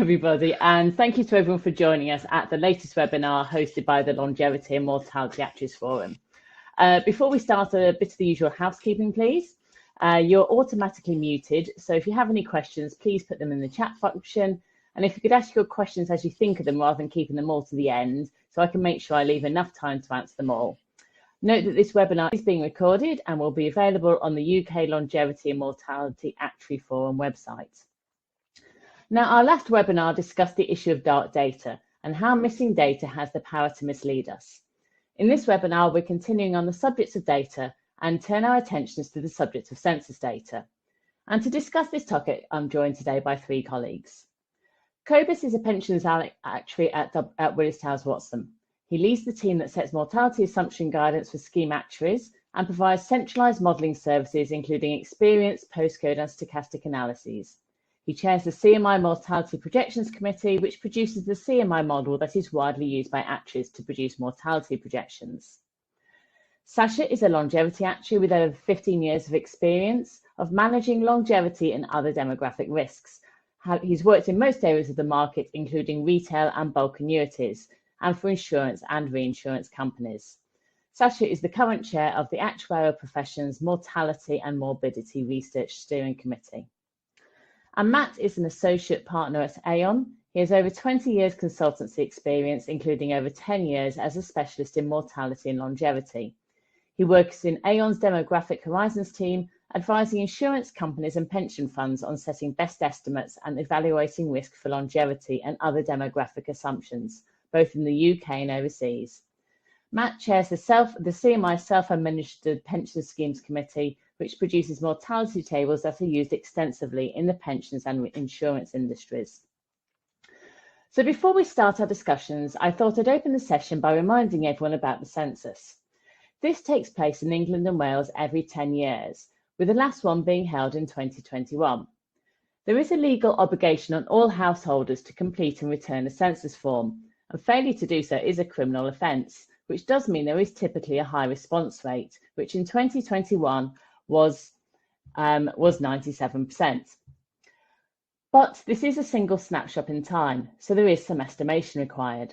everybody, and thank you to everyone for joining us at the latest webinar hosted by the Longevity and Mortality Actuaries Forum. Before we start, a bit of the usual housekeeping, please. You're automatically muted, so if you have any questions, please put them in the chat function. And if you could ask your questions as you think of them rather than keeping them all to the end, so I can make sure I leave enough time to answer them all. Note that this webinar is being recorded and will be available on the UK Longevity and Mortality Actuary Forum website. Now, our last webinar discussed the issue of dark data and how missing data has the power to mislead us. In this webinar, we're continuing on the subjects of data and turn our attentions to the subject of census data. And to discuss this topic, I'm joined today by three colleagues. Cobus is a pensions actuary at Willis Towers Watson. He leads the team that sets mortality assumption guidance for scheme actuaries and provides centralised modelling services, including experience, postcode and stochastic analyses. He chairs the CMI Mortality Projections Committee, which produces the CMI model that is widely used by actuaries to produce mortality projections. Sacha is a longevity actuary with over 15 years of experience of managing longevity and other demographic risks. He's worked in most areas of the market, including retail and bulk annuities, and for insurance and reinsurance companies. Sacha is the current chair of the Actuarial Professions Mortality and Morbidity Research Steering Committee. And Matt is an associate partner at Aon. He has over 20 years consultancy experience, including over 10 years as a specialist in mortality and longevity. He works in Aon's Demographic Horizons team, advising insurance companies and pension funds on setting best estimates and evaluating risk for longevity and other demographic assumptions, both in the UK and overseas. Matt chairs the CMI Self-Administered Pension Schemes Committee, which produces mortality tables that are used extensively in the pensions and insurance industries. So before we start our discussions, I thought I'd open the session by reminding everyone about the census. This takes place in England and Wales every 10 years, with the last one being held in 2021. There is a legal obligation on all householders to complete and return a census form, and failure to do so is a criminal offence, which does mean there is typically a high response rate, which in 2021 was 97%. But this is a single snapshot in time, so there is some estimation required.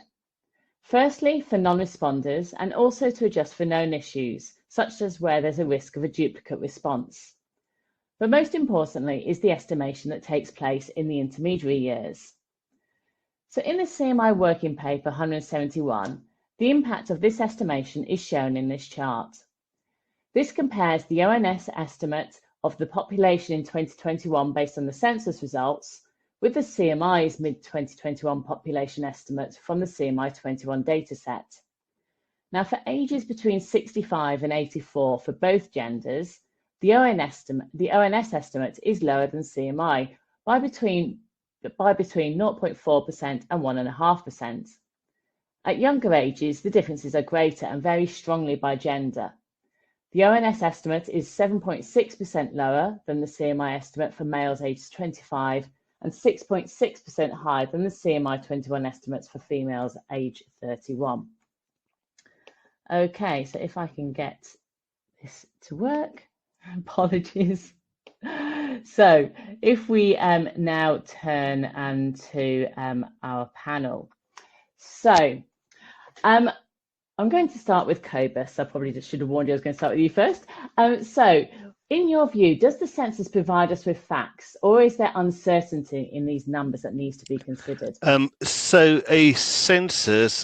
Firstly, for non-responders, and also to adjust for known issues, such as where there's a risk of a duplicate response. But most importantly is the estimation that takes place in the intermediary years. So in the CMI working paper 171, the impact of this estimation is shown in this chart. This compares the ONS estimate of the population in 2021 based on the census results with the CMI's mid-2021 population estimate from the CMI 21 dataset. Now, for ages between 65 and 84 for both genders, the ONS estimate is lower than CMI by between 0.4% and 1.5%. At younger ages, the differences are greater and vary strongly by gender. The ONS estimate is 7.6% lower than the CMI estimate for males aged 25 and 6.6% higher than the CMI 21 estimates for females aged 31. Okay, so if I can get this to work, apologies. So if we now turn to our panel. So I'm going to start with Cobus. I probably just should have warned you I was going to start with you first. So in your view, does the census provide us with facts, or is there uncertainty in these numbers that needs to be considered? So a census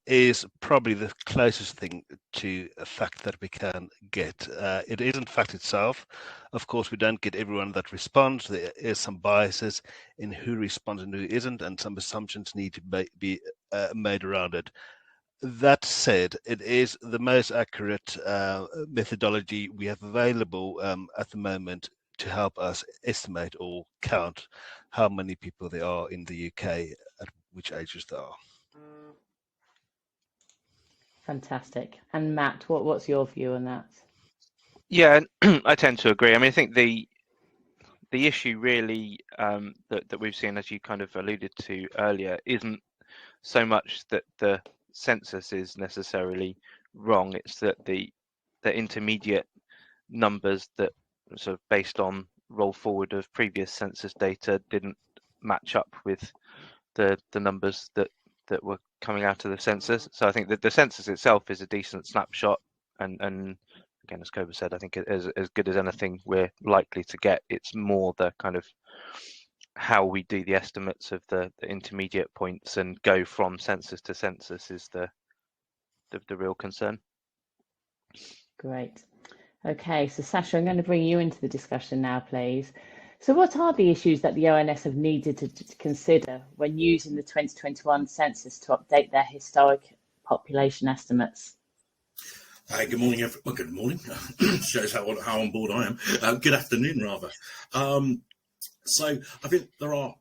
is probably the closest thing to a fact that we can get. It isn't fact itself. Of course, we don't get everyone that responds. There is some biases in who responds and who isn't, and some assumptions need to be made around it. That said, it is the most accurate methodology we have available at the moment to help us estimate or count how many people there are in the UK at which ages they are. Fantastic. And Matt, what's your view on that? Yeah, I tend to agree. I mean, I think the issue really that we've seen, as you kind of alluded to earlier, isn't so much that the census is necessarily wrong. It's that the intermediate numbers that sort of based on roll forward of previous census data didn't match up with the numbers that were coming out of the census. So I think that the census itself is a decent snapshot, and again, as Cobus said, I think as good as anything we're likely to get. It's more the kind of how we do the estimates of the intermediate points and go from census to census is the real concern. Great. Okay, so Sacha, I'm going to bring you into the discussion now, please. So what are the issues that the ONS have needed to consider when using the 2021 census to update their historic population estimates? Hi, good morning, everyone. Well, good morning. Shows how on board I am. Good afternoon, rather. So I think there are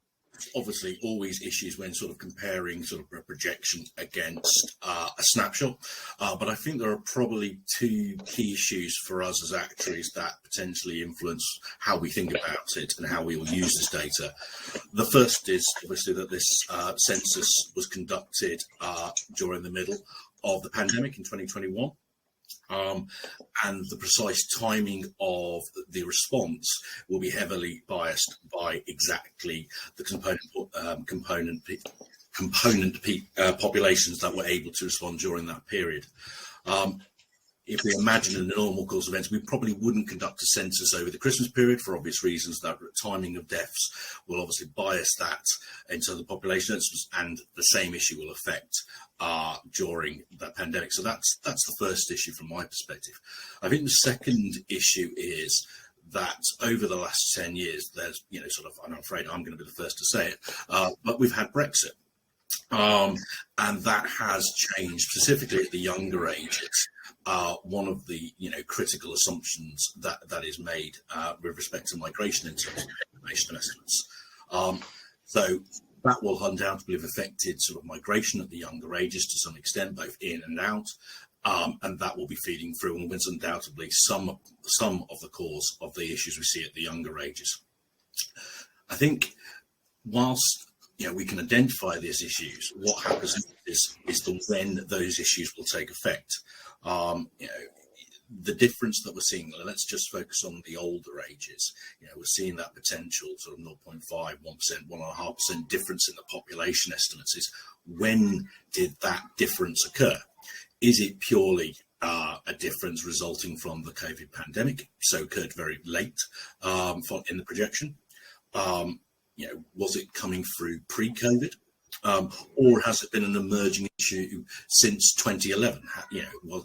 obviously always issues when sort of comparing sort of a projection against a snapshot, but I think there are probably two key issues for us as actuaries that potentially influence how we think about it and how we will use this data. The first is obviously that this census was conducted during the middle of the pandemic in 2021. And the precise timing of the response will be heavily biased by exactly the component populations that were able to respond during that period. If we imagine in the normal course of events, we probably wouldn't conduct a census over the Christmas period for obvious reasons. That timing of deaths will obviously bias that into the population, and the same issue will affect during that pandemic. So that's the first issue from my perspective. I think the second issue is that over the last 10 years, there's, sort of, and I'm afraid I'm going to be the first to say it, but we've had Brexit. And that has changed, specifically at the younger ages. One of the critical assumptions that is made with respect to migration in terms of population estimates. So that will undoubtedly have affected sort of migration at the younger ages to some extent, both in and out, and that will be feeding through and was undoubtedly some of the cause of the issues we see at the younger ages. I think whilst we can identify these issues, what happens is when those issues will take effect. The difference that we're seeing, let's just focus on the older ages. We're seeing that potential sort of 0.5, 1%, 1.5% difference in the population estimates. Is when did that difference occur? Is it purely a difference resulting from the COVID pandemic? So occurred very late in the projection. Was it coming through pre-COVID, or has it been an emerging issue since 2011?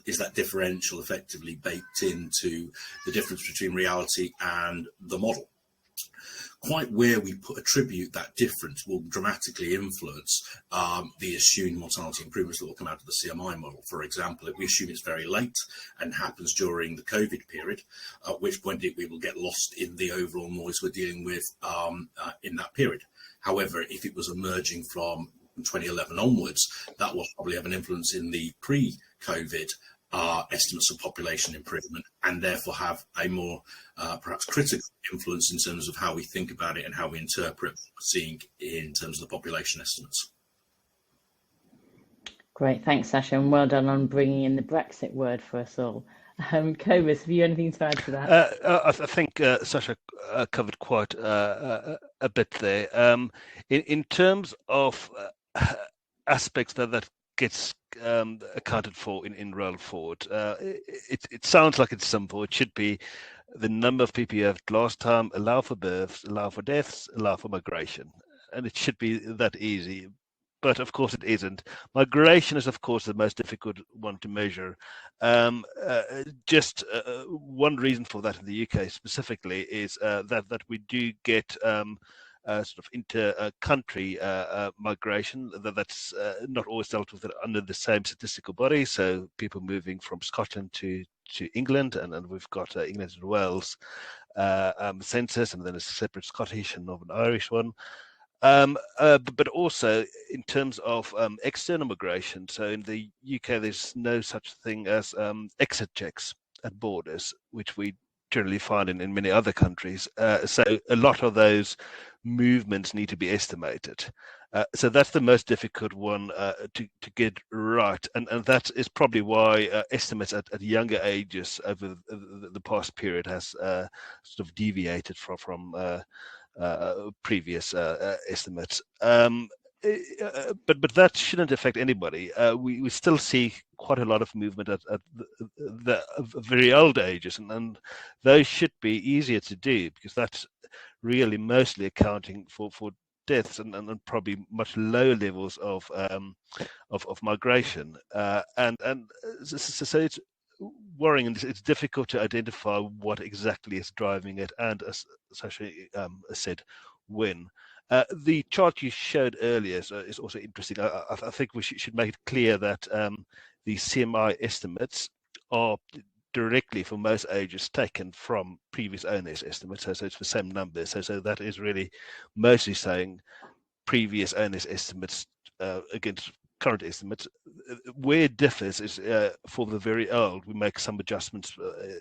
Is that differential effectively baked into the difference between reality and the model? Quite where we attribute that difference will dramatically influence the assumed mortality improvements that will come out of the CMI model. For example, if we assume it's very late and happens during the COVID period, at which point we will get lost in the overall noise we're dealing with in that period. However, if it was emerging from 2011 onwards, that will probably have an influence in the pre-COVID estimates of population improvement, and therefore have a more perhaps critical influence in terms of how we think about it and how we interpret what we're seeing in terms of the population estimates. Great, thanks, Sacha, and well done on bringing in the Brexit word for us all. Cobus, have you anything to add to that? I think Sacha covered quite a bit there. In terms of aspects that gets accounted for in roll forward, it sounds like it's simple. It should be the number of people you had last time, allow for births, allow for deaths, allow for migration, and it should be that easy. But of course it isn't. Migration is, of course, the most difficult one to measure. Just one reason for that in the UK specifically is that we do get sort of inter-country migration that's not always dealt with under the same statistical body. So people moving from Scotland to England, and we've got England and Wales census, and then a separate Scottish and Northern Irish one. But also in terms of external migration. So in the UK, there's no such thing as exit checks at borders, which we generally find in many other countries. So a lot of those movements need to be estimated. So that's the most difficult one to get right. And that is probably why estimates at younger ages over the past period has sort of deviated from previous estimates. But that shouldn't affect anybody. We still see quite a lot of movement at the very old ages, and those should be easier to do, because that's really mostly accounting for deaths and probably much lower levels of migration. And so it's worrying, and it's difficult to identify what exactly is driving it, and as Sacha said, when. The chart you showed earlier is also interesting. I think we should make it clear that the CMI estimates are directly for most ages taken from previous ONS estimates, so it's the same numbers. So that is really mostly saying previous ONS estimates against current estimates. Where it differs is for the very old, we make some adjustments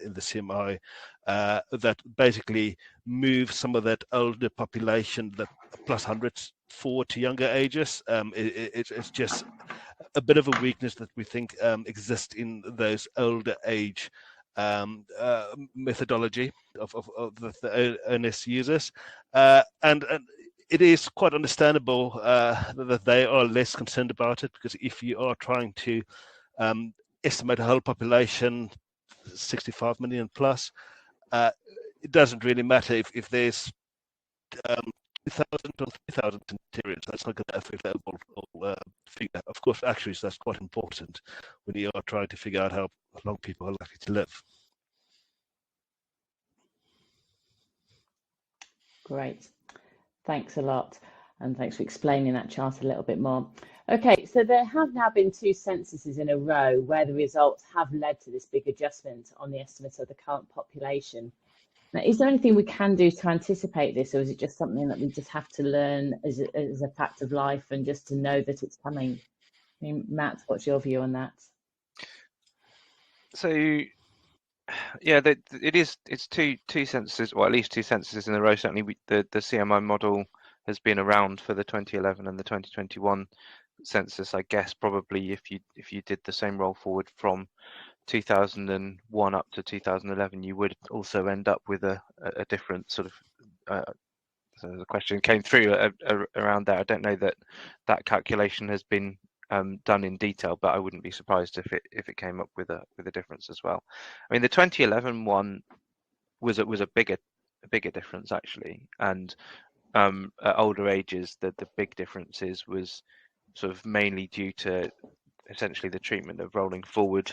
in the CMI that basically move some of that older population, that plus hundreds, forward to younger ages. It's just a bit of a weakness that we think exists in those older age methodology of the ONS users, and it is quite understandable that they are less concerned about it, because if you are trying to estimate a whole population, 65 million plus, it doesn't really matter if there's 2,000 or 3,000 centurions. That's not going to affect the overall figure. Of course, actually, that's quite important when you are trying to figure out how long people are likely to live. Great. Thanks a lot. And thanks for explaining that chart a little bit more. Okay, so there have now been 2 censuses in a row where the results have led to this big adjustment on the estimates of the current population. Now, is there anything we can do to anticipate this, or is it just something that we just have to learn as a fact of life and just to know that it's coming? I mean, Matt, what's your view on that? So, yeah, it's two censuses, or at least 2 censuses in a row. Certainly, the CMI model has been around for the 2011 and the 2021 census. I guess probably if you did the same roll forward from 2001 up to 2011, you would also end up with a different sort of. So the question came through around that. I don't know that calculation has been done in detail, but I wouldn't be surprised if it came up with a difference as well. I mean, the 2011 one was a bigger difference actually, and at older ages, the big differences was sort of mainly due to essentially the treatment of rolling forward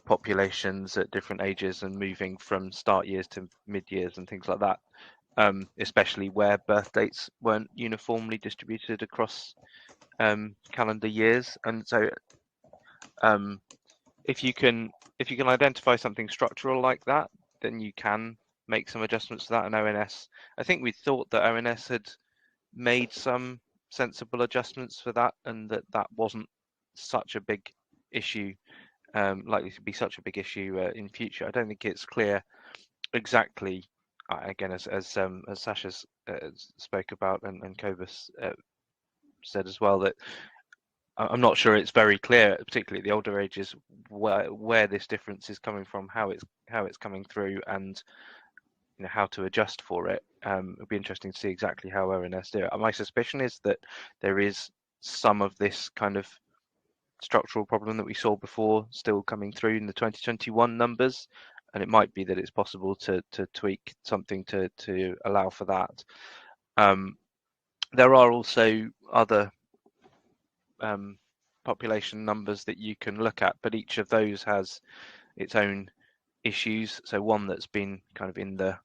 populations at different ages and moving from start years to mid years and things like that. Especially where birth dates weren't uniformly distributed across calendar years, and so if you can identify something structural like that, then you can make some adjustments to that. And ONS, I think we thought that ONS had made some sensible adjustments for that, and that wasn't such a big issue, likely to be such a big issue in future. I don't think it's clear exactly. Again, as Sacha spoke about, and Cobus said as well, that I'm not sure it's very clear, particularly at the older ages, where this difference is coming from, how it's coming through, and how to adjust for it. It'll be interesting to see exactly how ONS do it. My suspicion is that there is some of this kind of structural problem that we saw before still coming through in the 2021 numbers, and it might be that it's possible to tweak something to allow for that. There are also other population numbers that you can look at, but each of those has its own issues. So one that's been kind of in the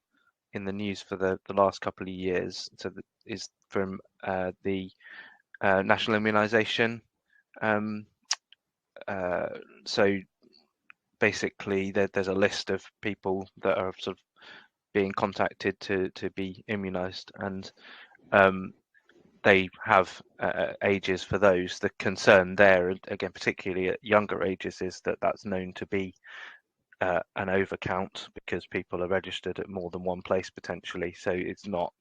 news for the last couple of years, so that is from the national immunisation. So basically, there's a list of people that are sort of being contacted to be immunised, and they have ages for those. The concern there, again, particularly at younger ages, is that that's known to be an overcount because people are registered at more than one place potentially. So it's not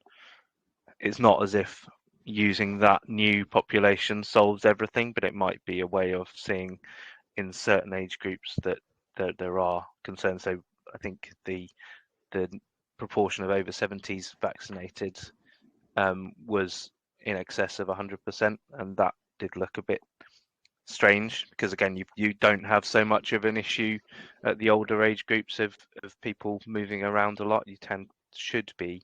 as if using that new population solves everything, but it might be a way of seeing in certain age groups that there are concerns. So I think the proportion of over 70s vaccinated was in excess of 100%, and that did look a bit strange because again you don't have so much of an issue at the older age groups of people moving around a lot. Should be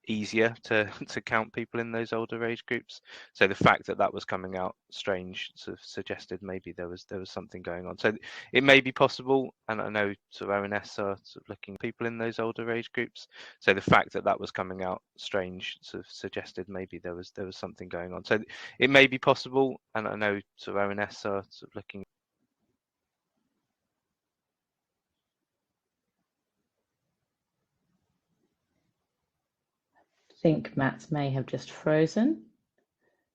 easier to count people in those older age groups. So the fact that that was coming out strange sort of suggested maybe there was something going on. So it may be possible, and I know sort of ONS are sort of looking at people in those older age groups. So the fact that that was coming out strange sort of suggested maybe there was something going on. So it may be possible, and I know sort of ONS are sort of looking. I think Matt may have just frozen.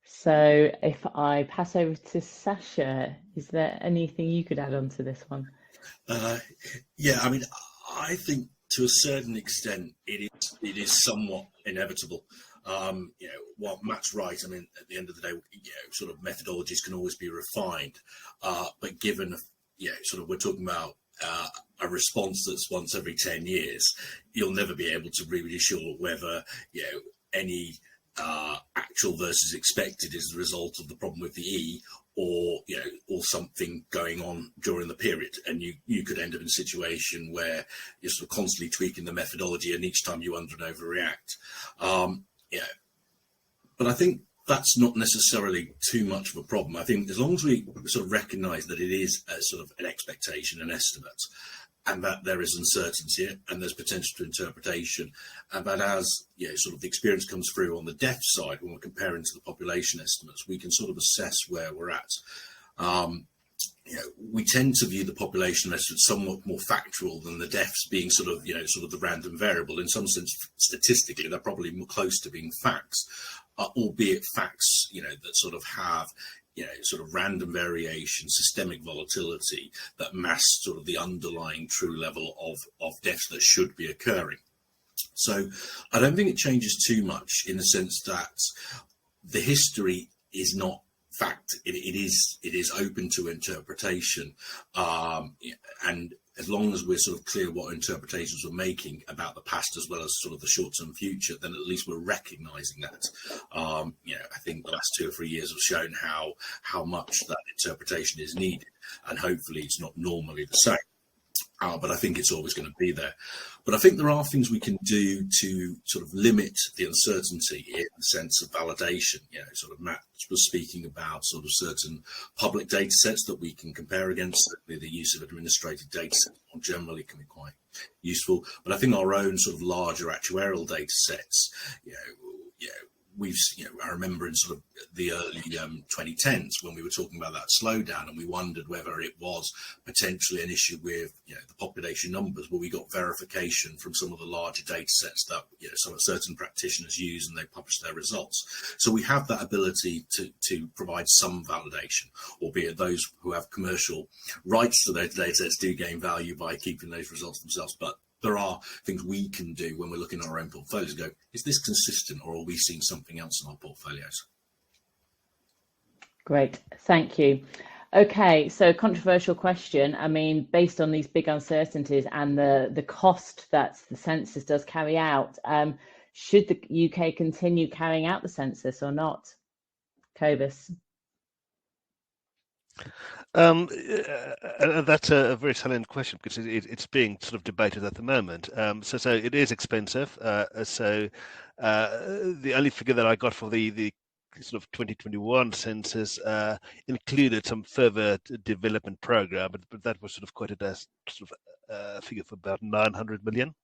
So if I pass over to Sacha, is there anything you could add on to this one? Yeah, I mean, I think to a certain extent it is somewhat inevitable. What Matt's right. I mean, at the end of the day, sort of methodologies can always be refined, but given, sort of we're talking about a response that's once every 10 years, you'll never be able to really be sure whether any actual versus expected is the result of the problem with the E, or something going on during the period, and you could end up in a situation where you're sort of constantly tweaking the methodology, and each time you under and overreact. But I think that's not necessarily too much of a problem. I think as long as we sort of recognise that it is a sort of an expectation, an estimate, and that there is uncertainty and there's potential to interpretation, and that as sort of the experience comes through on the death side, when we're comparing to the population estimates, we can sort of assess where we're at. We tend to view the population estimates somewhat more factual than the deaths being sort of the random variable. In some sense, statistically, they're probably more close to being facts, albeit facts that sort of have sort of random variation, systemic volatility that mask sort of the underlying true level of deaths that should be occurring. So I don't think it changes too much in the sense that the history is not fact. It is open to interpretation, and as long as we're sort of clear what interpretations we're making about the past as well as sort of the short-term future, then at least we're recognizing that. I think the last 2 or 3 years have shown how much that interpretation is needed, and hopefully it's not normally the same. But I think it's always going to be there. But I think there are things we can do to sort of limit the uncertainty in the sense of validation. Sort of Matt was speaking about sort of certain public data sets that we can compare against. Certainly the use of administrative data sets more generally can be quite useful. But I think our own sort of larger actuarial data sets, I remember in sort of the early 2010s when we were talking about that slowdown, and we wondered whether it was potentially an issue with the population numbers, where we got verification from some of the larger data sets that some certain practitioners use, and they publish their results. So we have that ability to provide some validation, albeit those who have commercial rights to those data sets do gain value by keeping those results themselves. But there are things we can do when we're looking at our own portfolios, go, is this consistent, or are we seeing something else in our portfolios? Great, thank you. Okay, so controversial question. I mean, based on these big uncertainties and the cost that the census does carry out, should the UK continue carrying out the census or not? Cobus. That's a very salient question, because it's being sort of debated at the moment. So it is expensive. The only figure that I got for the sort of 2021 census included some further development program, but that was sort of quoted as sort of a figure for about 900 million.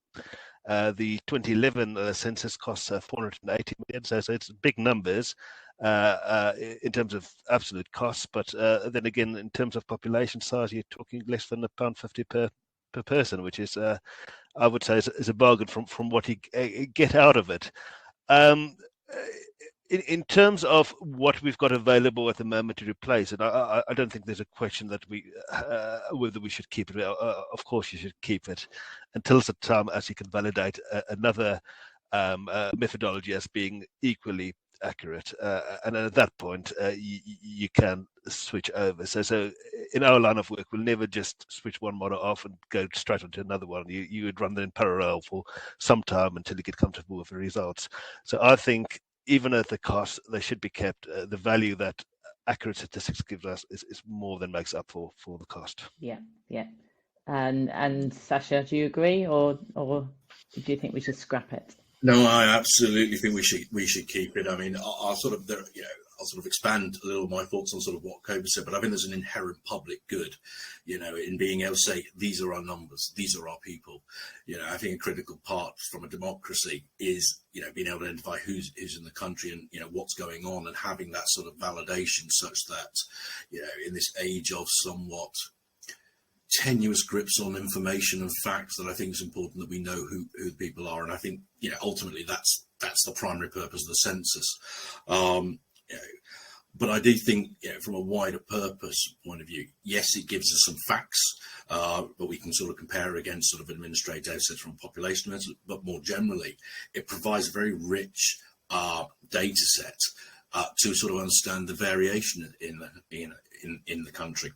The 2011 census costs 480 million, so it's big numbers in terms of absolute costs, but then again, in terms of population size, you're talking less than £1.50 per person, which is, I would say, is a bargain from what you get out of it. In terms of what we've got available at the moment to replace it, I don't think there's a question that whether we should keep it. Of course, you should keep it until such time as you can validate another methodology as being equally accurate, and at that point you can switch over. So in our line of work, we'll never just switch one model off and go straight onto another one. You would run them in parallel for some time until you get comfortable with the results. So I think even at the cost, they should be kept. The value that accurate statistics gives us is more than makes up for the cost. Yeah, yeah. And Sacha, do you agree, or do you think we should scrap it? No, I absolutely think we should keep it. I mean, I'll sort of expand a little my thoughts on sort of what Cobus said, but I think there's an inherent public good, in being able to say, these are our numbers, these are our people. I think a critical part from a democracy is, being able to identify who's in the country and, what's going on, and having that sort of validation such that, in this age of somewhat tenuous grips on information and facts, that I think it's important that we know who the people are. And I think, ultimately that's the primary purpose of the census. But I do think, from a wider purpose point of view, yes, it gives us some facts, but we can sort of compare against sort of administrative data sets from population measures. But more generally, it provides a very rich data set to sort of understand the variation in the country.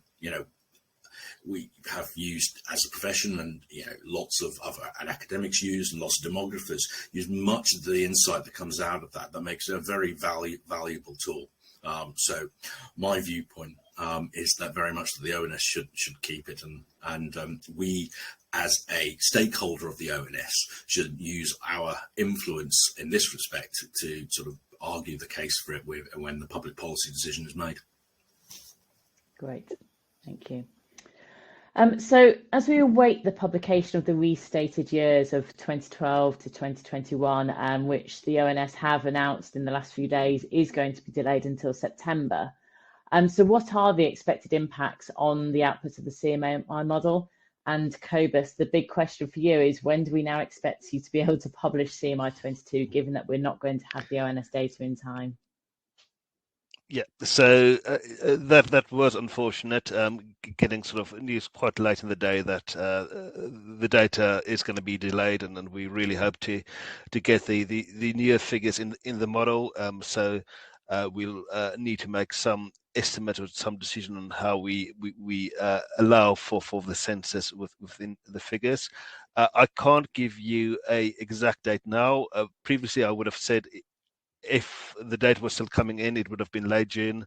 We have used as a profession, and lots of other academics use, and lots of demographers use much of the insight that comes out of that makes it a very valuable tool. So my viewpoint is that very much that the ONS should keep it, and we as a stakeholder of the ONS should use our influence in this respect to sort of argue the case for it when the public policy decision is made. Great, thank you. So as we await the publication of the restated years of 2012 to 2021, which the ONS have announced in the last few days is going to be delayed until September. So what are the expected impacts on the output of the CMI model? And Cobus, the big question for you is, when do we now expect you to be able to publish CMI 22, given that we're not going to have the ONS data in time? Yeah, so that was unfortunate, getting sort of news quite late in the day that the data is going to be delayed, and we really hope to get the newer figures in the model. So we'll need to make some estimate or some decision on how we allow for the census within the figures. I can't give you a exact date now. Previously, I would have said, if the data was still coming in, it would have been late June.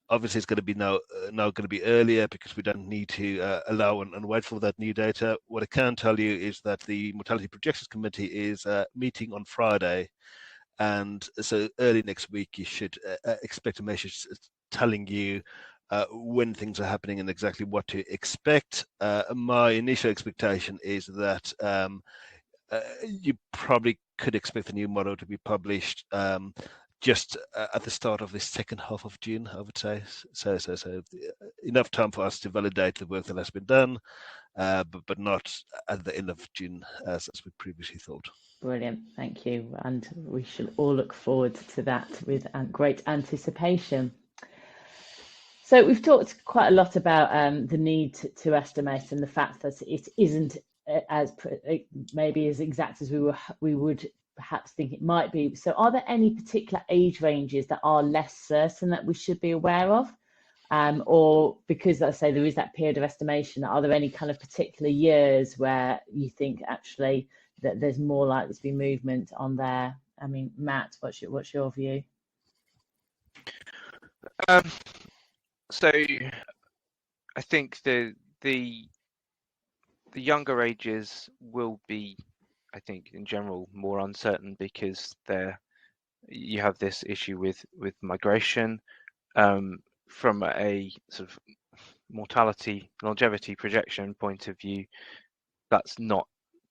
Obviously, it's going to be now going to be earlier, because we don't need to allow and wait for that new data. What I can tell you is that the Mortality Projections Committee is meeting on Friday, and so early next week you should expect a message telling you when things are happening and exactly what to expect. My initial expectation is that you probably could expect the new model to be published just at the start of the second half of June, I would say. So enough time for us to validate the work that has been done, but not at the end of June as we previously thought. Brilliant, thank you. And we should all look forward to that with great anticipation. So we've talked quite a lot about the need to estimate, and the fact that it isn't as maybe as exact as we would perhaps think it might be. So are there any particular age ranges that are less certain that we should be aware of? Or because, let's say, there is that period of estimation, are there any kind of particular years where you think actually that there's more likely to be movement on there? I mean, Matt, what's your view? So I think the younger ages will be, I think, in general, more uncertain, because you have this issue with migration. From a sort of mortality longevity projection point of view, that's not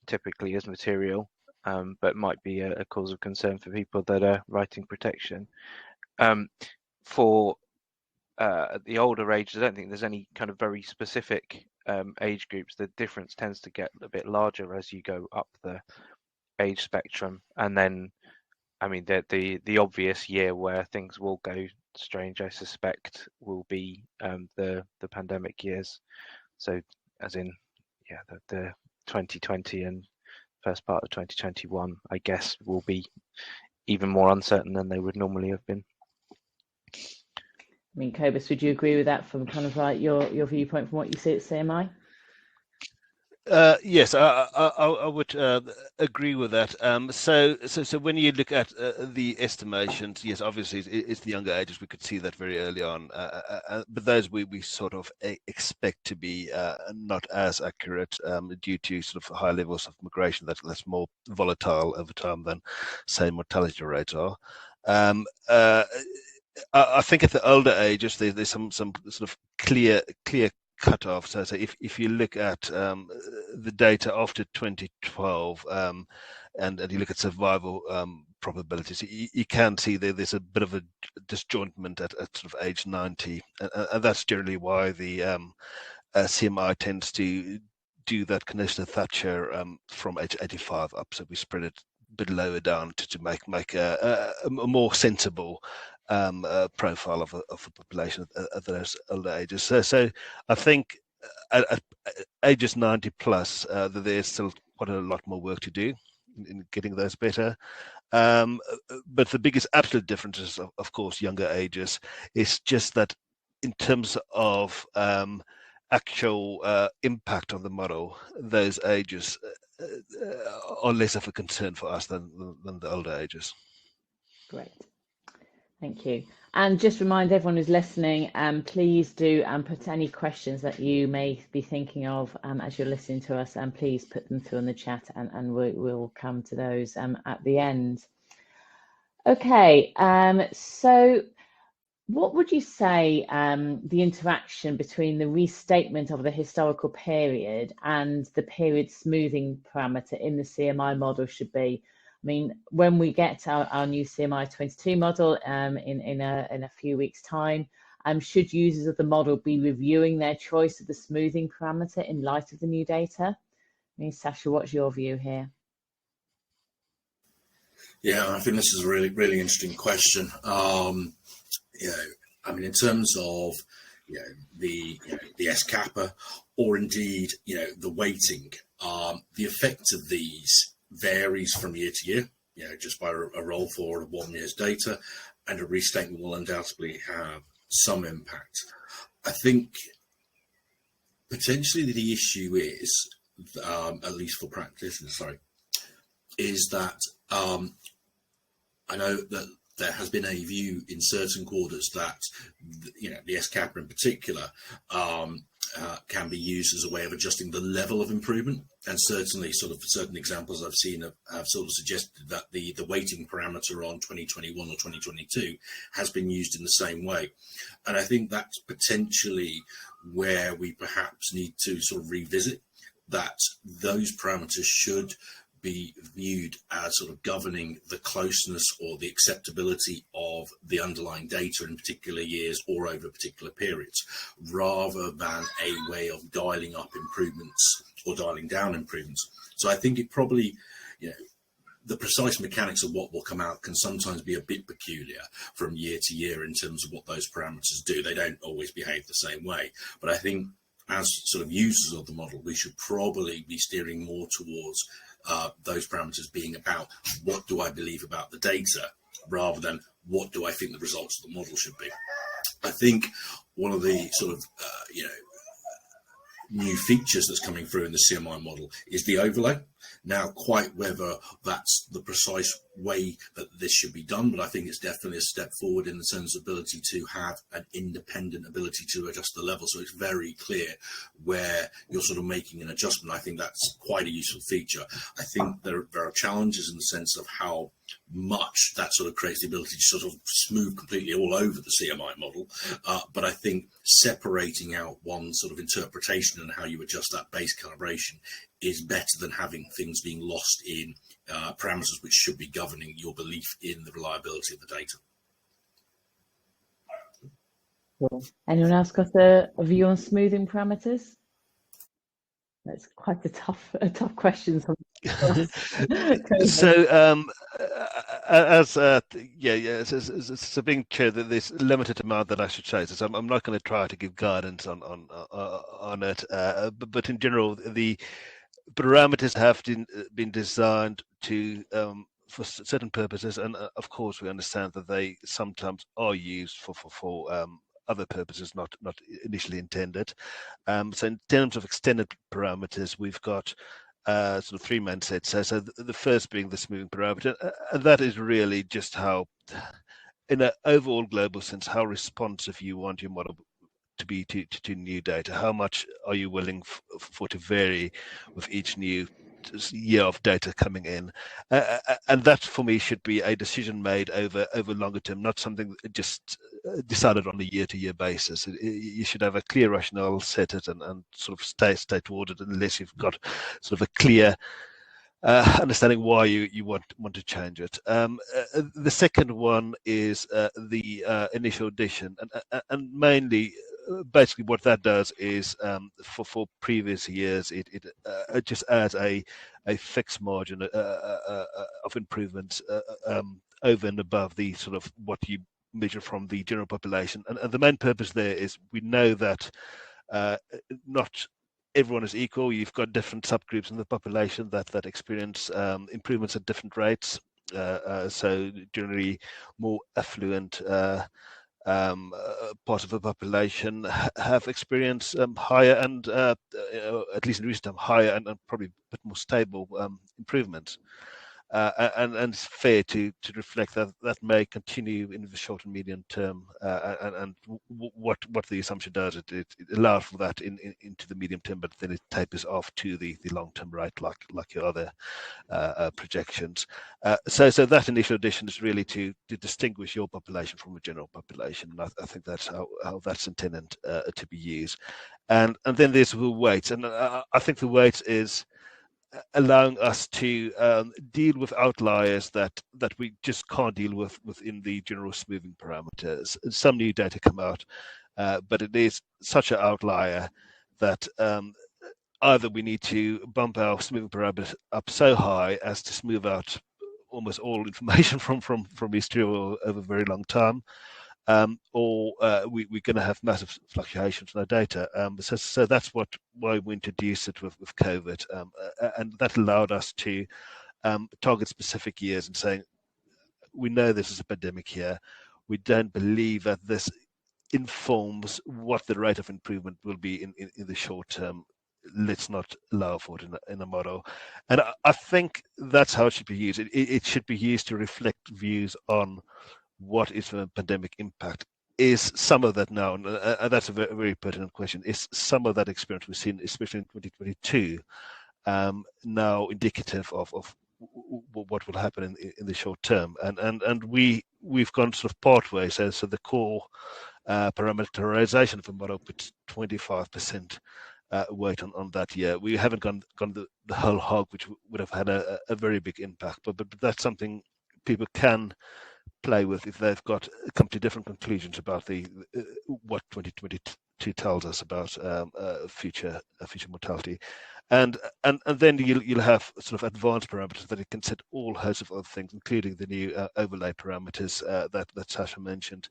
typically as material, but might be a cause of concern for people that are writing protection. For the older ages, I don't think there's any kind of very specific age groups. The difference tends to get a bit larger as you go up the age spectrum, and then, I mean, the obvious year where things will go strange, I suspect, will be the pandemic years. So, as in, yeah, the 2020 and first part of 2021, I guess, will be even more uncertain than they would normally have been. I mean, Cobus, would you agree with that from kind of like your viewpoint from what you see at CMI? Yes, I would agree with that. So when you look at the estimations, yes, obviously it's the younger ages. We could see that very early on, but those we sort of expect to be not as accurate due to sort of high levels of migration that's more volatile over time than, say, mortality rates are. I think at the older ages, there's some sort of clear cutoff. So if you look at the data after 2012 and you look at survival probabilities, you can see there's a bit of a disjointment at sort of age 90, and that's generally why the CMI tends to do that condition of Thatcher from age 85 up. So we spread it a bit lower down to make a more sensible profile of the population at those older ages. So I think at ages 90 plus, there's still quite a lot more work to do in getting those better. But the biggest absolute difference is, of course, younger ages. It's just that in terms of actual impact on the model, those ages are less of a concern for us than the older ages. Great. Thank you. And just remind everyone who's listening, please do put any questions that you may be thinking of as you're listening to us, and please put them through in the chat, and we'll come to those at the end. Okay, so what would you say the interaction between the restatement of the historical period and the period smoothing parameter in the CMI model should be? I mean, when we get our new CMI 22 model in a few weeks' time, should users of the model be reviewing their choice of the smoothing parameter in light of the new data? I mean, Sacha, what's your view here? Yeah, I think this is a really interesting question. I mean, in terms of the S-kappa, or indeed the weighting, the effect of these varies from year to year, just by a roll forward of 1 year's data, and a restatement will undoubtedly have some impact. I think potentially the issue is, at least for practitioners, is that I know that there has been a view in certain quarters that the S-kappa in particular can be used as a way of adjusting the level of improvement, and certainly sort of certain examples I've seen have sort of suggested that the weighting parameter on 2021 or 2022 has been used in the same way. And I think that's potentially where we perhaps need to sort of revisit that those parameters should be viewed as sort of governing the closeness or the acceptability of the underlying data in particular years or over particular periods, rather than a way of dialing up improvements or dialing down improvements. So I think it probably, the precise mechanics of what will come out can sometimes be a bit peculiar from year to year in terms of what those parameters do. They don't always behave the same way. But I think as sort of users of the model, we should probably be steering more towards those parameters being about what do I believe about the data, rather than what do I think the results of the model should be. I think one of the sort of new features that's coming through in the CMI model is the overlay. Now, quite whether that's the precise way that this should be done, but I think it's definitely a step forward in the terms of ability to have an independent ability to adjust the level. So it's very clear where you're sort of making an adjustment. I think that's quite a useful feature. I think there are challenges in the sense of how much that sort of creates the ability to sort of smooth completely all over the CMI model. But I think separating out one sort of interpretation and how you adjust that base calibration is better than having things being lost in parameters which should be governing your belief in the reliability of the data. Anyone else got a view on smoothing parameters? That's quite a tough question. So, so being chair, there's limited amount that I should say. So I'm not going to try to give guidance on it. But in general, the parameters have been designed to for certain purposes, and of course we understand that they sometimes are used for other purposes not initially intended. So in terms of extended parameters, we've got sort of three main sets. So the first being the smoothing parameter, and that is really just how, in an overall global sense, how responsive you want your model to be to new data. How much are you willing for to vary with each new year of data coming in, and that for me should be a decision made over longer term, not something just decided on a year-to-year basis. You should have a clear rationale, set it, and sort of stay toward it, unless you've got sort of a clear understanding why you want to change it. The second one is the initial addition, and mainly basically what that does is for previous years it just adds a fixed margin of improvements over and above the sort of what you measure from the general population, and the main purpose there is we know that not everyone is equal. You've got different subgroups in the population that experience improvements at different rates. So generally more affluent part of the population have experienced higher and at least in recent time higher and probably a bit more stable improvements. And it's fair to reflect that may continue in the short and medium term, and what the assumption does, it allows for that into the medium term, but then it tapers off to the long term rate, like your other projections. So that initial addition is really to distinguish your population from the general population. And I think that's how that's intended to be used. And then there's the weights, and I think the weights is allowing us to deal with outliers that we just can't deal with within the general smoothing parameters. Some new data come out, but it is such an outlier that either we need to bump our smoothing parameters up so high as to smooth out almost all information from history over a very long time, or we're going to have massive fluctuations in our data. So that's why we introduced it with COVID, and that allowed us to target specific years and saying, we know this is a pandemic here. We don't believe that this informs what the rate of improvement will be in the short term. Let's not allow for it in a model. And I think that's how it should be used. It should be used to reflect views on what is the pandemic impact. Is some of that now, and that's a very, very pertinent question, is some of that experience we've seen, especially in 2022, now indicative of what will happen in the short term? And we've gone sort of part way. So the core parameterization of the model puts 25% weight on that year. We haven't gone the whole hog, which would have had a very big impact. But that's something people can play with if they've come to different conclusions about what 2022 tells us about future mortality, and then you'll have sort of advanced parameters that it can set all hosts of other things, including the new overlay parameters that Sacha mentioned.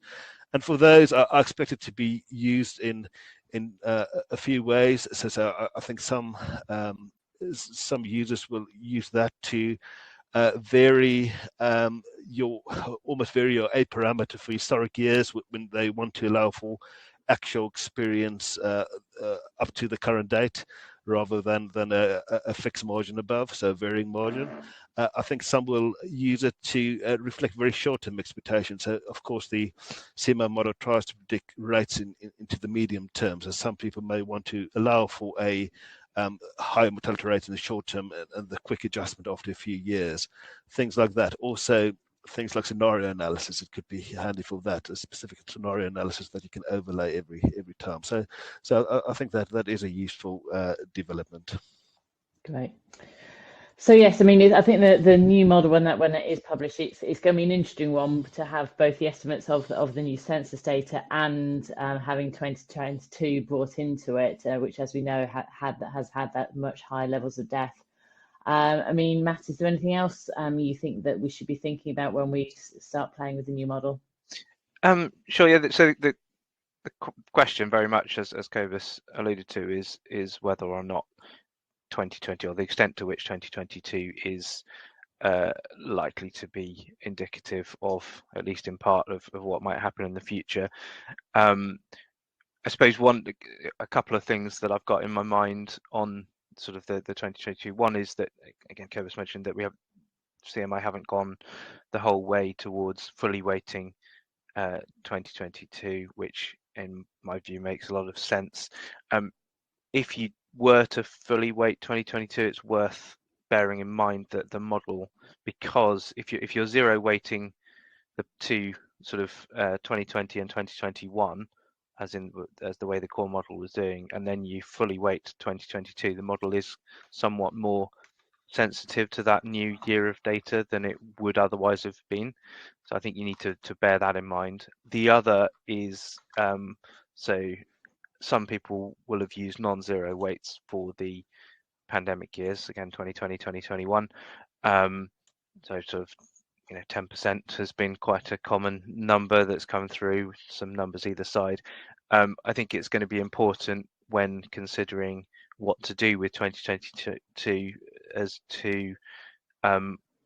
And for those, I expect it to be used in a few ways. So I think some users will use that to vary your A parameter for historic years when they want to allow for actual experience up to the current date, rather than a fixed margin above, so varying margin. I think some will use it to reflect very short-term expectations. So, of course, the CMI model tries to predict rates into the medium term. So some people may want to allow for a higher mortality rates in the short term and the quick adjustment after a few years, things like that. Also, things like scenario analysis, it could be handy for that, a specific scenario analysis that you can overlay every time. So I think that is a useful development. Great. So yes, I mean, I think the new model, when it is published, it's going to be an interesting one to have both the estimates of the new census data and having 2022 brought into it, which, as we know, has had that much higher levels of death. I mean, Matt, is there anything else you think that we should be thinking about when we start playing with the new model? Sure. Yeah. So the question, very much as Cobus alluded to, is whether or not 2020, or the extent to which 2022 is likely to be indicative of, at least in part, of what might happen in the future. I suppose a couple of things that I've got in my mind on sort of the 2022. One is that, again, Cobus mentioned that CMI haven't gone the whole way towards fully weighting 2022, which in my view makes a lot of sense. If you were to fully weight 2022, it's worth bearing in mind that the model, because if you're zero weighting the two sort of 2020 and 2021, as the way the core model was doing, and then you fully weight 2022, the model is somewhat more sensitive to that new year of data than it would otherwise have been. So I think you need to bear that in mind. The other is, so some people will have used non-zero weights for the pandemic years, again 2020, 2021. So sort of 10% has been quite a common number that's come through, some numbers either side. I think it's going to be important when considering what to do with 2022 as to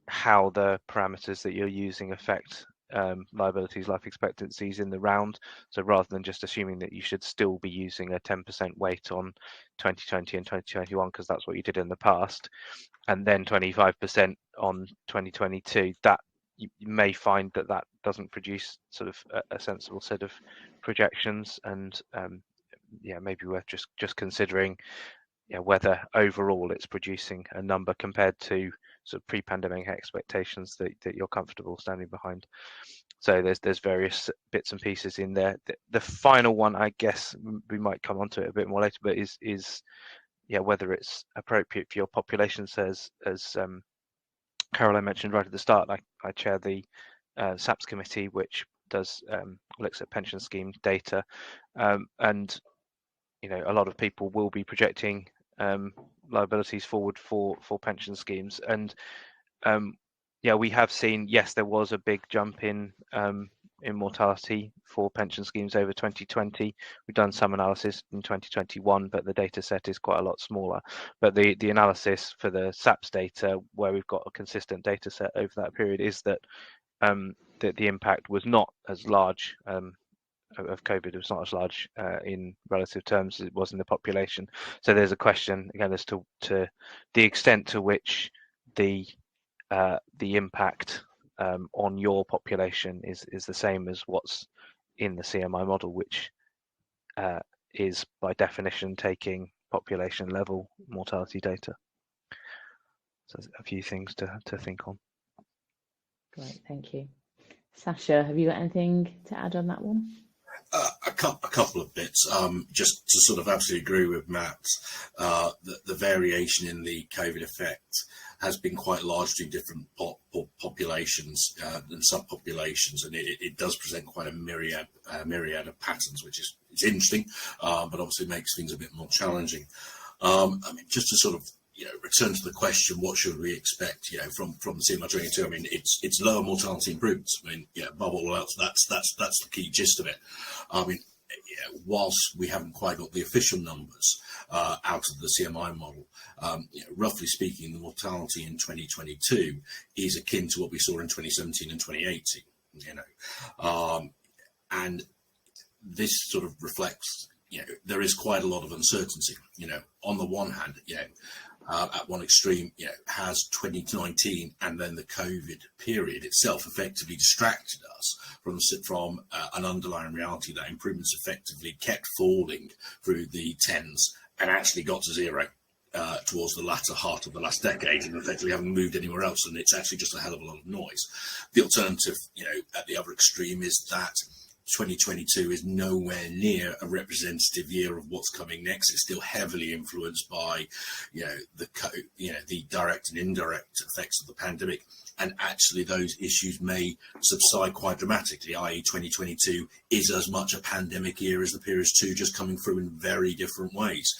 how the parameters that you're using affect liabilities, life expectancies in the round. So rather than just assuming that you should still be using a 10% weight on 2020 and 2021, because that's what you did in the past, and then 25% on 2022, that you may find that doesn't produce sort of a sensible set of projections, and maybe worth just considering whether overall it's producing a number compared to sort of pre-pandemic expectations that you're comfortable standing behind. So there's various bits and pieces in there. The final one, I guess we might come onto it a bit more later, but is whether it's appropriate for your population. As Caroline mentioned right at the start, I chair the SAPS committee, which looks at pension scheme data, and a lot of people will be projecting liabilities forward for pension schemes, and we have seen, yes, there was a big jump in mortality for pension schemes over 2020. We've done some analysis in 2021, but the data set is quite a lot smaller. But the analysis for the SAPS data, where we've got a consistent data set over that period, is that the impact was not as large of COVID. It was not as large in relative terms as it was in the population. So there's a question again as to the extent to which the impact on your population is the same as what's in the CMI model, which is by definition taking population level mortality data. So there's a few things to think on. Great, thank you. Sacha, have you got anything to add on that one? A couple of bits. Just to sort of absolutely agree with Matt, the variation in the COVID effect has been quite largely different populations and subpopulations, and it does present quite a myriad of patterns, which is interesting, but obviously makes things a bit more challenging. I mean, just to sort of return to the question, what should we expect, from CMI 22? I mean, it's lower mortality improvements. I mean, above all else, that's the key gist of it. I mean, whilst we haven't quite got the official numbers out of the CMI model, roughly speaking, the mortality in 2022 is akin to what we saw in 2017 and 2018. And this sort of reflects, there is quite a lot of uncertainty. On the one hand, at one extreme, has 2019 and then the COVID period itself effectively distracted us from an underlying reality that improvements effectively kept falling through the tens and actually got to zero towards the latter part of the last decade, and effectively haven't moved anywhere else, and it's actually just a hell of a lot of noise. The alternative, at the other extreme, is that 2022 is nowhere near a representative year of what's coming next. It's still heavily influenced by, the direct and indirect effects of the pandemic, and actually those issues may subside quite dramatically. I.e., 2022 is as much a pandemic year as the previous two, just coming through in very different ways.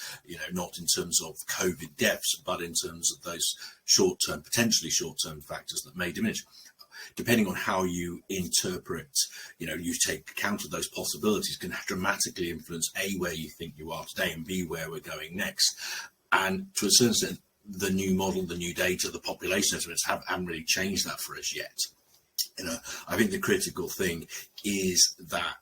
Not in terms of COVID deaths, but in terms of those potentially short-term factors that may diminish. Depending on how you interpret, you take account of those possibilities, can dramatically influence A, where you think you are today, and B, where we're going next. And to a certain extent, the new model, the new data, the population estimates haven't really changed that for us yet. You know, I think the critical thing is that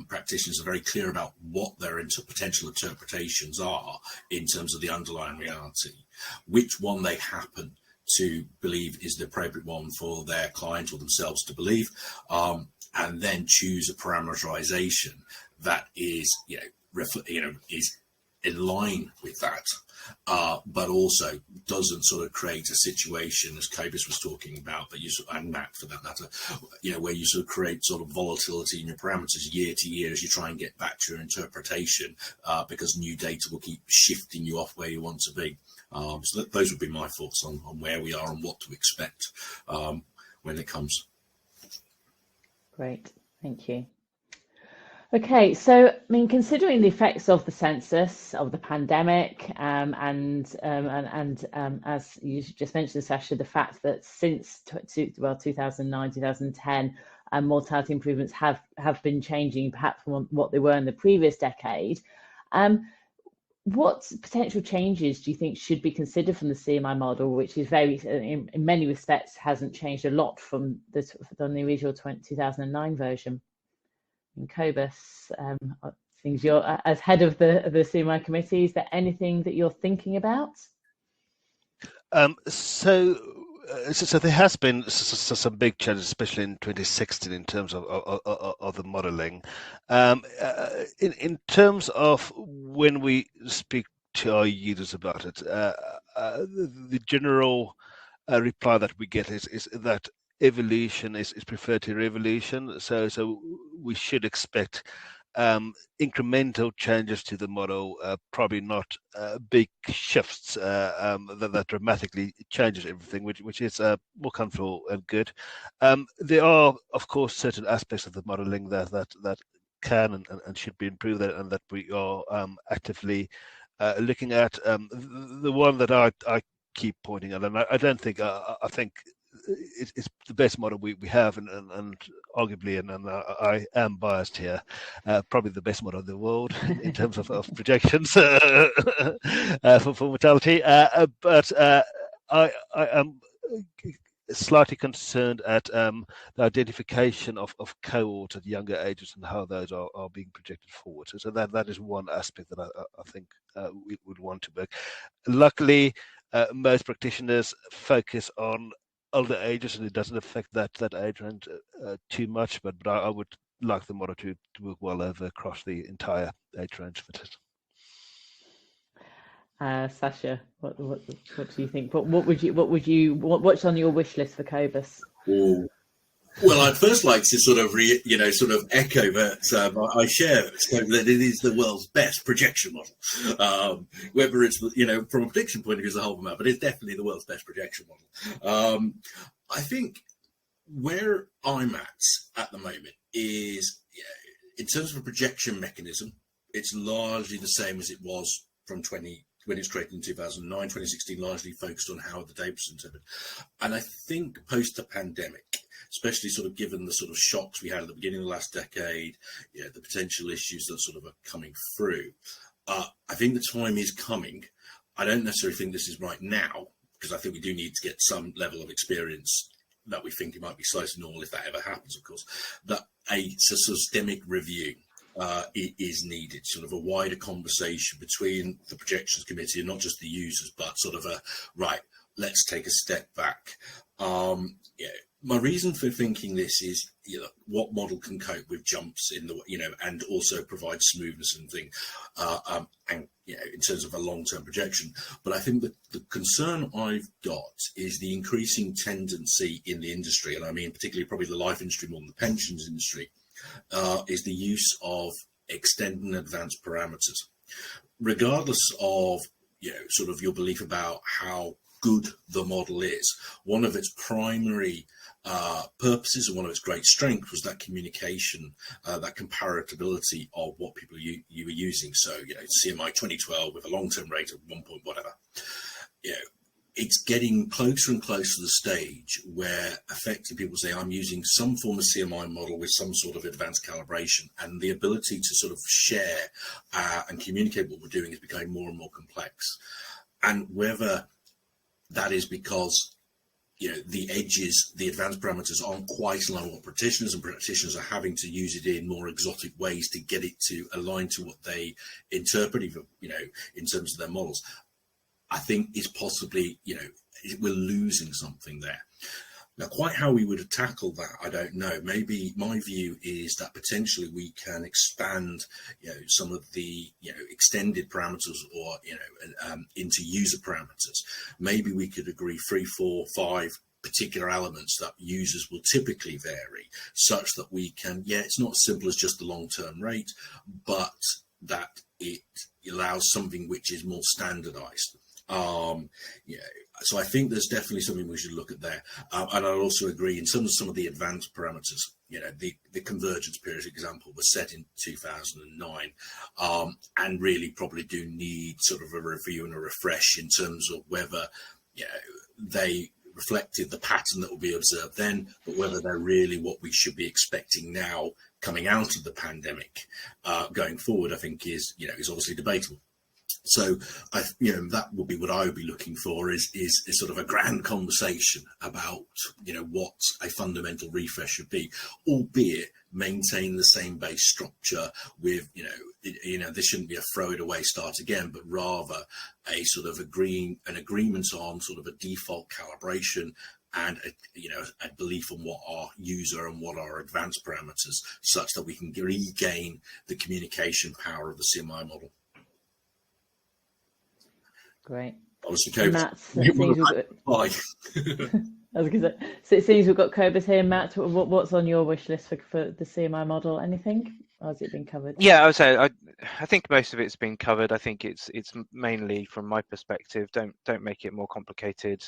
practitioners are very clear about what their potential interpretations are in terms of the underlying reality, which one they happen to believe is the appropriate one for their client or themselves to believe, and then choose a parameterization that is, is in line with that, but also doesn't sort of create a situation, as Cobus was talking about, but and Matt for that matter, where you sort of create sort of volatility in your parameters year to year as you try and get back to your interpretation, because new data will keep shifting you off where you want to be. So those would be my thoughts on where we are and what to expect when it comes. Great, thank you. Okay, so I mean, considering the effects of the census, of the pandemic, and as you just mentioned, Sacha, the fact that since 2009, 2010, mortality improvements have been changing, perhaps from what they were in the previous decade. What potential changes do you think should be considered from the CMI model, which is very, in many respects, hasn't changed a lot from the original 2009 version? And Cobus, things you're as head of the CMI committee, is there anything that you're thinking about? So there has been some big changes, especially in 2016, in terms of the modelling. In terms of when we speak to our users about it, the general reply that we get is that evolution is preferred to revolution. So we should expect incremental changes to the model, probably not big shifts that dramatically changes everything, which is more comfortable and good. There are, of course, certain aspects of the modeling that can and should be improved, and that we are actively looking at. The one that I keep pointing at, and I don't think I think it's the best model we have, and arguably, and I am biased here, probably the best model in the world in terms of projections for mortality. But I am slightly concerned at the identification of cohorts at younger ages and how those are being projected forward. So that is one aspect that I think we would want to work. Luckily, most practitioners focus on older ages, and it doesn't affect that age range too much, but I would like the model to work well across the entire age range for it. Sacha, what do you think? What's on your wish list for Cobus? Ooh. Well, I'd first like to sort of echo that I share that it is the world's best projection model. Whether it's from a prediction point of view as a whole amount, but it's definitely the world's best projection model. I think where I'm at the moment is, in terms of a projection mechanism, it's largely the same as it was from when it was created in 2009, 2016, largely focused on how the data was interpreted. And I think post the pandemic, especially sort of given the sort of shocks we had at the beginning of the last decade, the potential issues that sort of are coming through, I think the time is coming. I don't necessarily think this is right now, because I think we do need to get some level of experience that we think it might be close to normal, if that ever happens, of course, that a systemic review is needed, sort of a wider conversation between the projections committee and not just the users, but sort of let's take a step back. My reason for thinking this is, what model can cope with jumps in the, and also provide smoothness and thing, and in terms of a long-term projection. But I think that the concern I've got is the increasing tendency in the industry, and I mean particularly probably the life industry more than the pensions industry, is the use of extended and advanced parameters, regardless of sort of your belief about how good the model is. One of its primary purposes and one of its great strengths was that communication, that comparability of what people you were using. So CMI 2012 with a long-term rate of 1 point whatever. It's getting closer and closer to the stage where effectively people say, I'm using some form of CMI model with some sort of advanced calibration, and the ability to sort of share and communicate what we're doing is becoming more and more complex. And whether that is because the edges, the advanced parameters aren't quite in line with what practitioners, and practitioners are having to use it in more exotic ways to get it to align to what they interpret, even, in terms of their models. I think is possibly, we're losing something there. Now, quite how we would tackle that, I don't know. Maybe my view is that potentially we can expand, some of the, extended parameters or, into user parameters. Maybe we could agree 3, 4, 5 particular elements that users will typically vary, such that we can, it's not as simple as just the long-term rate, but that it allows something which is more standardized. So I think there's definitely something we should look at there. And I also agree in terms of some of the advanced parameters, the convergence period example was set in 2009, and really probably do need sort of a review and a refresh in terms of whether, they reflected the pattern that will be observed then, but whether they're really what we should be expecting now coming out of the pandemic, going forward, I think is obviously debatable. So that would be what I would be looking for is sort of a grand conversation about what a fundamental refresh should be, albeit maintain the same base structure with this shouldn't be a throw it away start again, but rather a sort of an agreement on sort of a default calibration and a belief on what our user and what our advanced parameters, such that we can regain the communication power of the CMI model. Great. Obviously, Matt, so it seems we've got Cobus here. Matt, what's on your wish list for the CMI model? Anything? Or has it been covered? Yeah, I would say I think most of it's been covered. I think it's mainly from my perspective. Don't make it more complicated.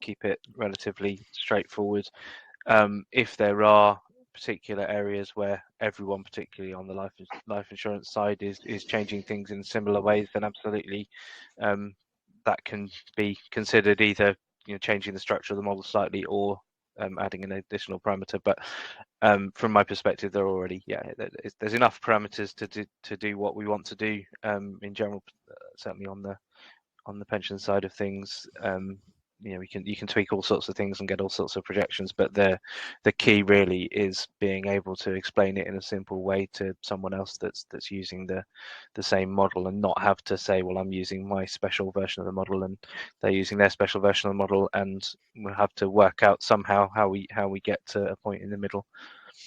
Keep it relatively straightforward. If there are particular areas where everyone, particularly on the life insurance side, is changing things in similar ways, then absolutely that can be considered, either changing the structure of the model slightly or adding an additional parameter. But from my perspective, there already there's enough parameters to do what we want to do in general, certainly on the pension side of things. You can tweak all sorts of things and get all sorts of projections, but the key really is being able to explain it in a simple way to someone else that's using the same model, and not have to say, well, I'm using my special version of the model and they're using their special version of the model, and we'll have to work out somehow how we get to a point in the middle.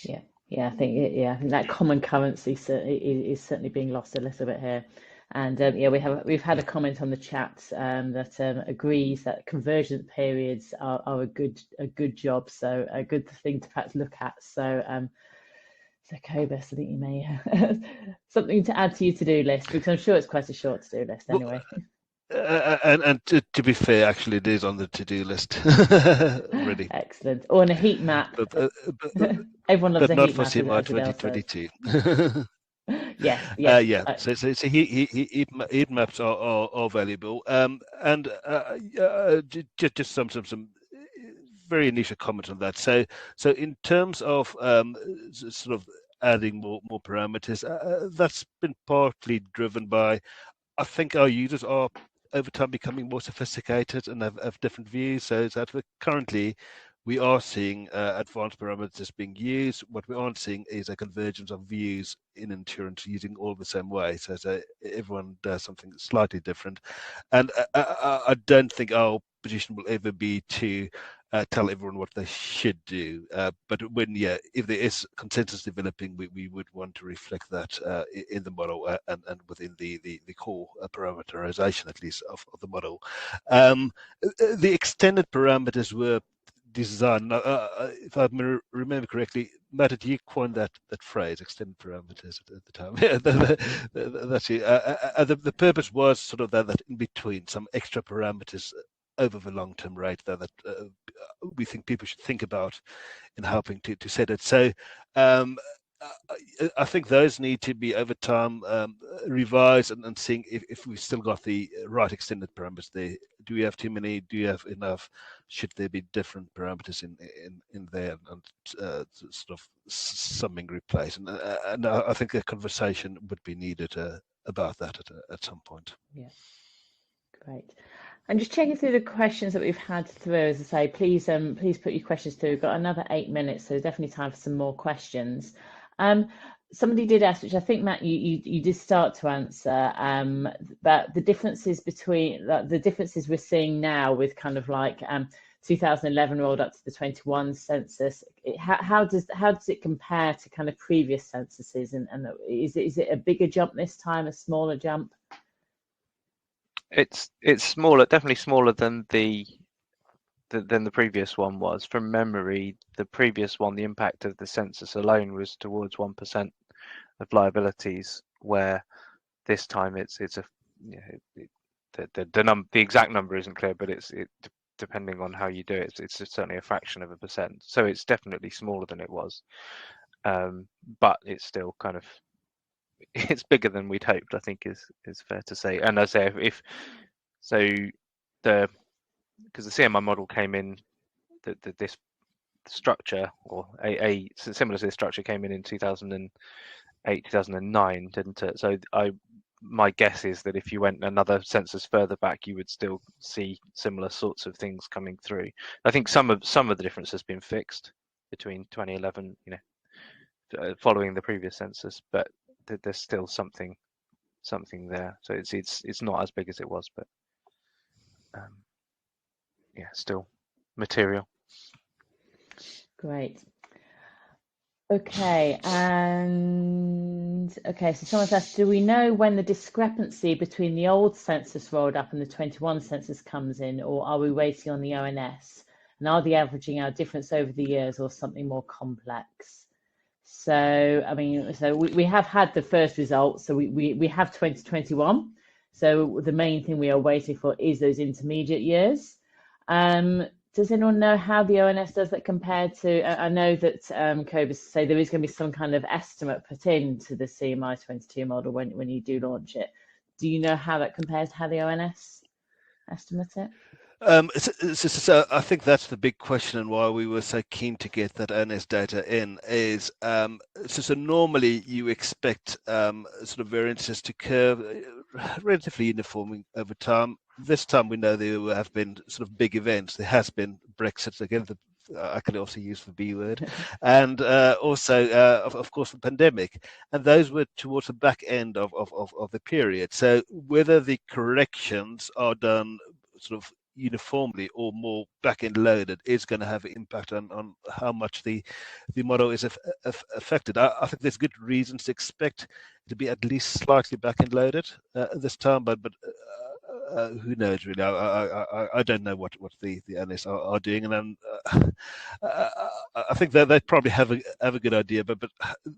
I think that common currency is certainly being lost a little bit here. And we've had a comment on the chat that agrees that convergence periods are a good job, so a good thing to perhaps look at. So Cobus, I think you may have something to add to your to-do list, because I'm sure it's quite a short to-do list anyway. And to be fair, actually, it is on the to-do list already. Excellent. Or on a heat map. But everyone loves a heat map. But not for CMI 2022. Yes. So heat maps are valuable. And just some very initial comment on that. So in terms of sort of adding more parameters, that's been partly driven by, I think our users are over time becoming more sophisticated and have different views. So that currently we are seeing advanced parameters being used. What we aren't seeing is a convergence of views in insurance using all the same way. So everyone does something slightly different. And I don't think our position will ever be to tell everyone what they should do. But if there is consensus developing, we would want to reflect that in the model and within the core parameterization, at least, of the model. The extended parameters were designed, if I remember correctly, Matt, did you coin that phrase, extended parameters, at the time? That's it. The purpose was sort of that in between, some extra parameters over the long-term rate that we think people should think about in helping to set it. So I think those need to be over time revised and seeing if we've still got the right extended parameters there. Do we have too many? Do you have enough? Should there be different parameters in there and sort of something replaced? And I think a conversation would be needed about that at some point. Yeah, great. And just checking through the questions that we've had through, as I say, please put your questions through. We've got another 8 minutes, so definitely time for some more questions. Somebody did ask, which I think, Matt, you did start to answer, but the differences between the differences we're seeing now with kind of like 2011 rolled up to the 21 census. How does it compare to kind of previous censuses? And is it a bigger jump this time, a smaller jump? It's smaller, definitely smaller than the previous one was. From memory, the previous one, the impact of the census alone was towards 1% of liabilities, where this time it's a the exact number isn't clear, but it's depending on how you do it, it's certainly a fraction of a percent. So it's definitely smaller than it was, but it's still kind of, it's bigger than we'd hoped, I think is fair to say. And I say because the CMI model came in, this structure, or a similar to this structure, came in 2008, 2009, didn't it? So my guess is that if you went another census further back, you would still see similar sorts of things coming through. I think some of the difference has been fixed between 2011, following the previous census, but there's still something there. So it's not as big as it was, but yeah, still material. Great. Okay, so someone's asked, do we know when the discrepancy between the old census rolled up and the 21 census comes in, or are we waiting on the ONS? And are they averaging our difference over the years, or something more complex? So, I mean, we have had the first results, so we have 2021. So the main thing we are waiting for is those intermediate years. Does anyone know how the ONS does that compared to? I know that Cobus say there is going to be some kind of estimate put into the CMI 22 model when you do launch it. Do you know how that compares to how the ONS estimate it? So I think that's the big question, and why we were so keen to get that ONS data in is so normally you expect sort of variances to curve relatively uniformly over time. This time we know there have been sort of big events. There has been Brexit, again, I can also use the B word, and also, of course, the pandemic. And those were towards the back end of the period. So whether the corrections are done sort of uniformly or more back-end loaded is going to have an impact on how much the model is affected. I think there's good reasons to expect it to be at least slightly back-end loaded this time, but who knows really? I don't know what the analysts are doing, and I think they probably have a good idea, but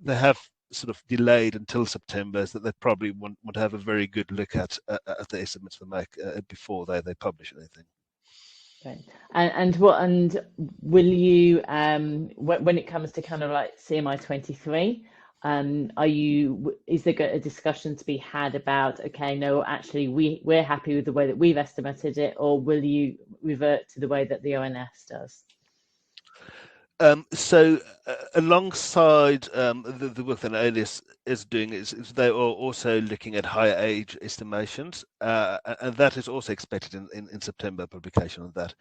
they have sort of delayed until September, so they probably want to have a very good look at the estimates they make before they publish anything. Right. And will you when it comes to kind of like CMI 23, is there a discussion to be had about, okay, no, actually we're happy with the way that we've estimated it, or will you revert to the way that the ONS does? So alongside the work that ALIS is doing, is they are also looking at higher age estimations, and that is also expected in September publication on that.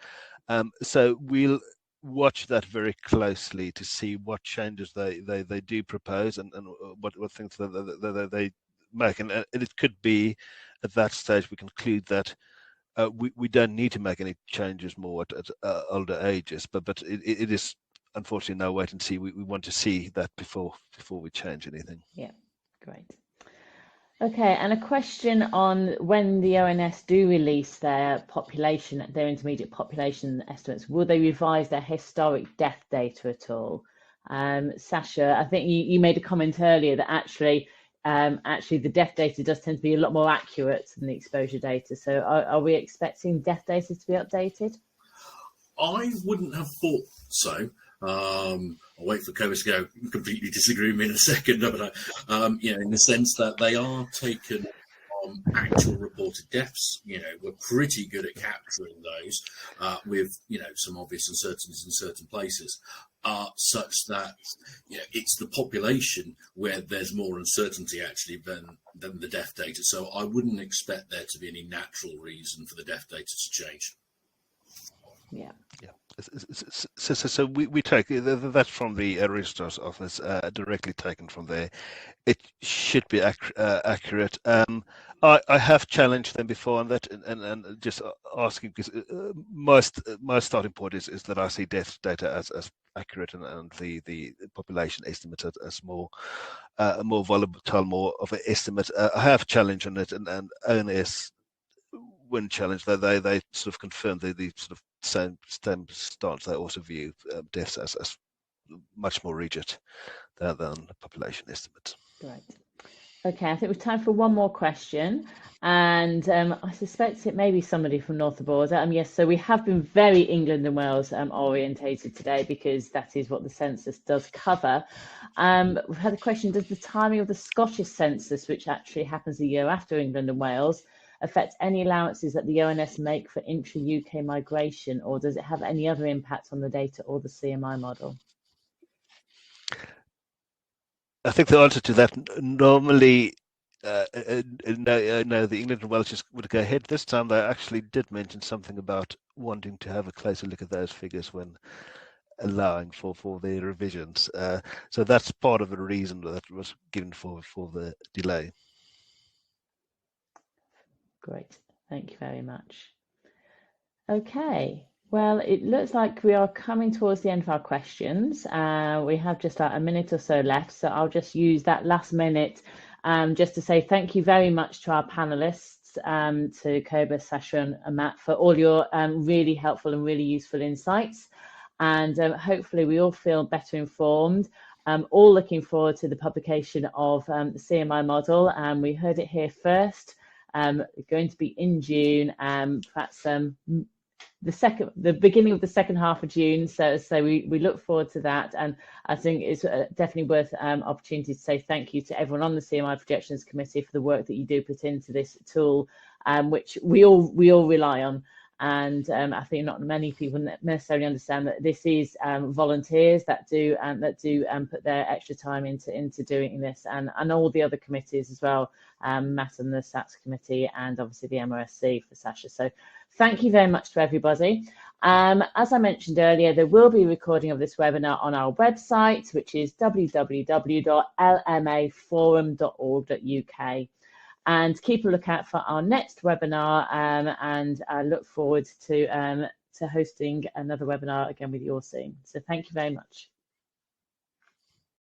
So we'll watch that very closely to see what changes they do propose and what things that they make, and it could be at that stage we conclude that we don't need to make any changes more at older ages, but it is unfortunately no wait and see. We want to see that before we change anything. Yeah, great. Okay, and a question on when the ONS do release their intermediate population estimates, will they revise their historic death data at all? Sacha, I think you made a comment earlier that actually the death data does tend to be a lot more accurate than the exposure data. So are we expecting death data to be updated? I wouldn't have thought so. I'll wait for Cobus to go completely disagree with me in a second, but in the sense that they are taken on actual reported deaths. You know, we're pretty good at capturing those with, you know, some obvious uncertainties in certain places, such that, you know, it's the population where there's more uncertainty actually than the death data. So I wouldn't expect there to be any natural reason for the death data to change. Yeah. Yeah. So we take that's from the registrar's office, directly taken from there. It should be accurate. I have challenged them before on that, and just asking, because my starting point is that I see death data as accurate, and the population estimate as more volatile, more of an estimate. I have challenged on it, and ONS, when challenged, they sort of confirmed the sort of same stance. They also view deaths as much more rigid than the population estimate. Great. Okay, I think we've time for one more question, and I suspect it may be somebody from north of the border. Yes, so we have been very England and Wales orientated today, because that is what the census does cover. We've had a question: does the timing of the Scottish census, which actually happens a year after England and Wales, affect any allowances that the ONS make for intra-UK migration, or does it have any other impact on the data or the CMI model? I think the answer to that, normally, no, the England and Wales would go ahead. This time they actually did mention something about wanting to have a closer look at those figures when allowing for the revisions. So that's part of the reason that was given for the delay. Great, thank you very much. Okay, well, it looks like we are coming towards the end of our questions. We have just a minute or so left, so I'll just use that last minute just to say thank you very much to our panelists, to Cobus, Sacha and Matt, for all your really helpful and really useful insights. And hopefully we all feel better informed. All looking forward to the publication of the CMI model. We heard it here first. Going to be in June, perhaps the beginning of the second half of June. So we look forward to that, and I think it's definitely worth opportunity to say thank you to everyone on the CMI Projections Committee for the work that you do put into this tool, which we all rely on. And I think not many people necessarily understand that this is volunteers that do put their extra time into doing this, and all the other committees as well, Matt and the SATS committee, and obviously the MRSC for Sacha. So thank you very much to everybody. As I mentioned earlier, there will be a recording of this webinar on our website, which is www.lmaforum.org.uk. And keep a lookout for our next webinar, and I look forward to hosting another webinar again with you all soon. So thank you very much.